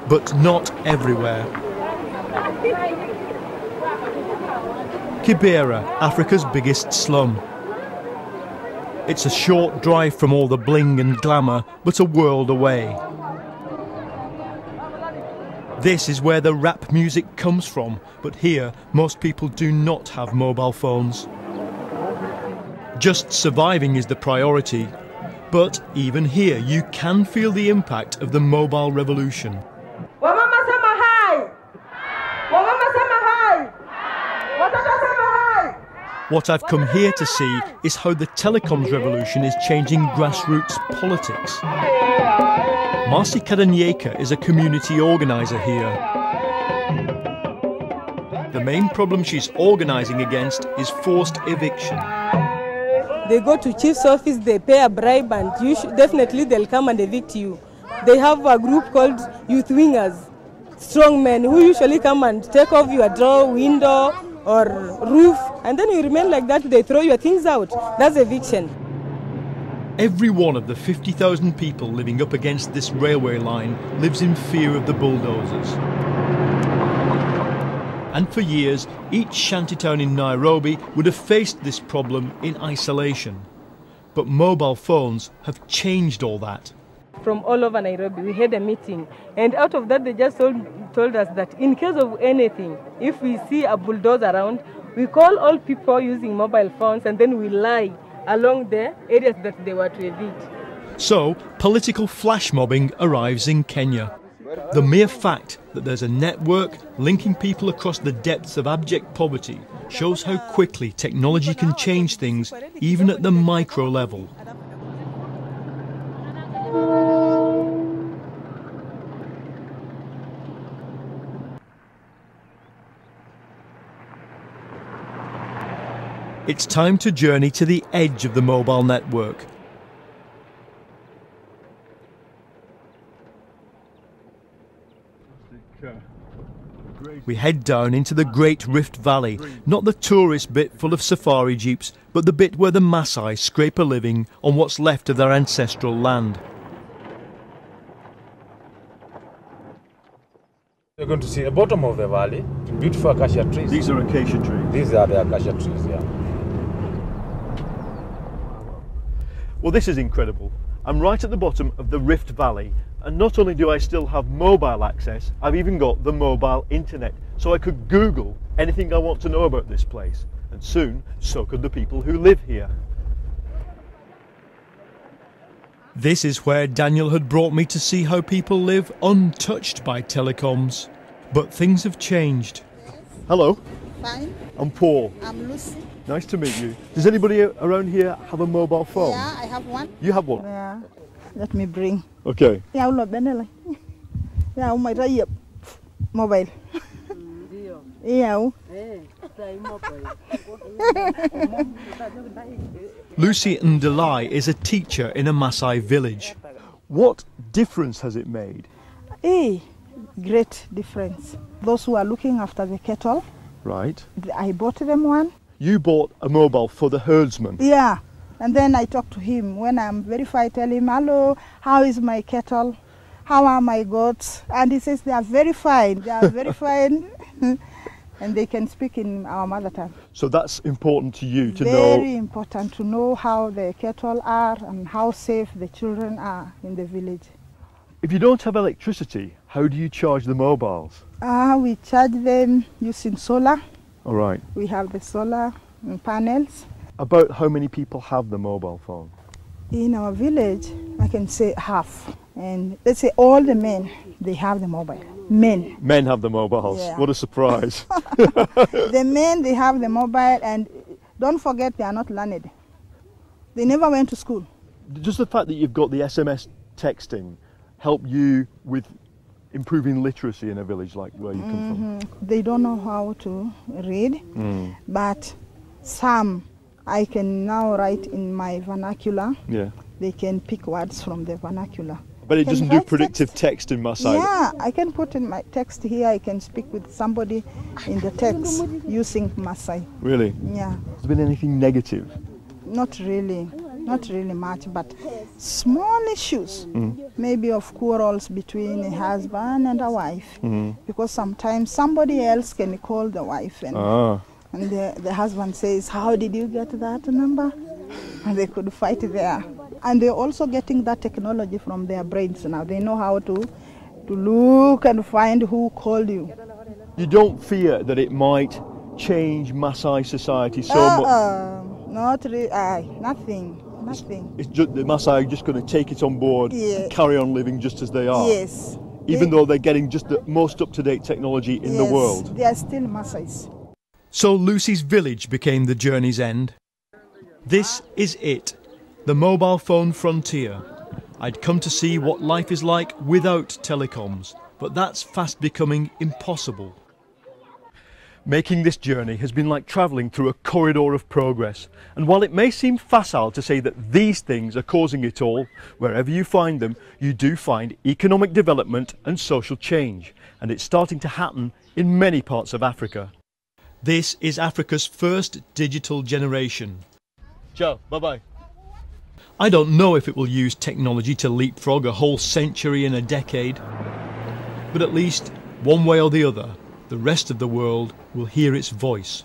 but not everywhere. Kibera, Africa's biggest slum. It's a short drive from all the bling and glamour, but a world away. This is where the rap music comes from, but here most people do not have mobile phones. Just surviving is the priority, but even here you can feel the impact of the mobile revolution. What I've come here to see is how the telecoms revolution is changing grassroots politics. Marcy Kadanyeka is a community organiser here. The main problem she's organising against is forced eviction. They go to chief's office, they pay a bribe, and definitely they'll come and evict you. They have a group called Youth Wingers, strong men who usually come and take off your door, window or roof, and then you remain like that, they throw your things out. That's eviction. Every one of the 50,000 people living up against this railway line lives in fear of the bulldozers. And for years, each shantytown in Nairobi would have faced this problem in isolation. But mobile phones have changed all that. From all over Nairobi, we had a meeting, and out of that they just told us that in case of anything, if we see a bulldozer around, we call all people using mobile phones and then we lie along the areas that they were to evict. So, political flash mobbing arrives in Kenya. The mere fact that there's a network linking people across the depths of abject poverty shows how quickly technology can change things, even at the micro level. It's time to journey to the edge of the mobile network. We head down into the Great Rift Valley, not the tourist bit full of safari jeeps, but the bit where the Maasai scrape a living on what's left of their ancestral land. You're going to see the bottom of the valley, beautiful acacia trees. These are acacia trees? These are the acacia trees, yeah. Well, this is incredible. I'm right at the bottom of the Rift Valley, and not only do I still have mobile access, I've even got the mobile internet, so I could Google anything I want to know about this place, and soon so could the people who live here. This is where Daniel had brought me to see how people live untouched by telecoms. But things have changed. Hello. Fine. I'm Paul. I'm Lucy. Nice to meet you. Does anybody around here have a mobile phone? Yeah, I have one. You have one? Yeah. Let me bring. Okay. Yeah, mobile. Yeah. Lucy Ndalai is a teacher in a Maasai village. What difference has it made? Great difference. Those who are looking after the cattle. Right. I bought them one. You bought a mobile for the herdsman? Yeah. And then I talk to him. When I'm verified, I tell him, hello, how is my cattle? How are my goats? And he says, they are very fine. They are very fine. And they can speak in our mother tongue. So that's important to you to know? Very important to know how the cattle are and how safe the children are in the village. If you don't have electricity, how do you charge the mobiles? We charge them using solar. All right. We have the solar panels. About how many people have the mobile phone? In our village, I can say half. And let's say all the men, they have the mobile. Men. Men have the mobiles. Yeah. What a surprise. The men, they have the mobile, and don't forget they are not learned. They never went to school. Does the fact that you've got the SMS texting help you with improving literacy in a village like where you come from? They don't know how to read, but some I can now write in my vernacular. Yeah. They can pick words from the vernacular. But it doesn't do predictive text in Maasai? Yeah, I can put in my text here, I can speak with somebody in the text using Maasai. Really? Yeah. Has there been anything negative? Not really. not really much, but small issues, maybe of quarrels between a husband and a wife, because sometimes somebody else can call the wife and the husband says, how did you get that number? And they could fight there. And they're also getting that technology from their brains now. They know how to look and find who called you. You don't fear that it might change Maasai society so much? Not really, nothing. It's just, the Maasai are just going to take it on board and carry on living just as they are? Yes. Even though they're getting just the most up-to-date technology in the world? They are still Maasais. So Lucy's village became the journey's end. This is it, the mobile phone frontier. I'd come to see what life is like without telecoms, but that's fast becoming impossible. Making this journey has been like travelling through a corridor of progress, and while it may seem facile to say that these things are causing it all, wherever you find them, you do find economic development and social change, and it's starting to happen in many parts of Africa. This is Africa's first digital generation. Ciao, bye-bye. I don't know if it will use technology to leapfrog a whole century in a decade, but at least, one way or the other, the rest of the world will hear its voice.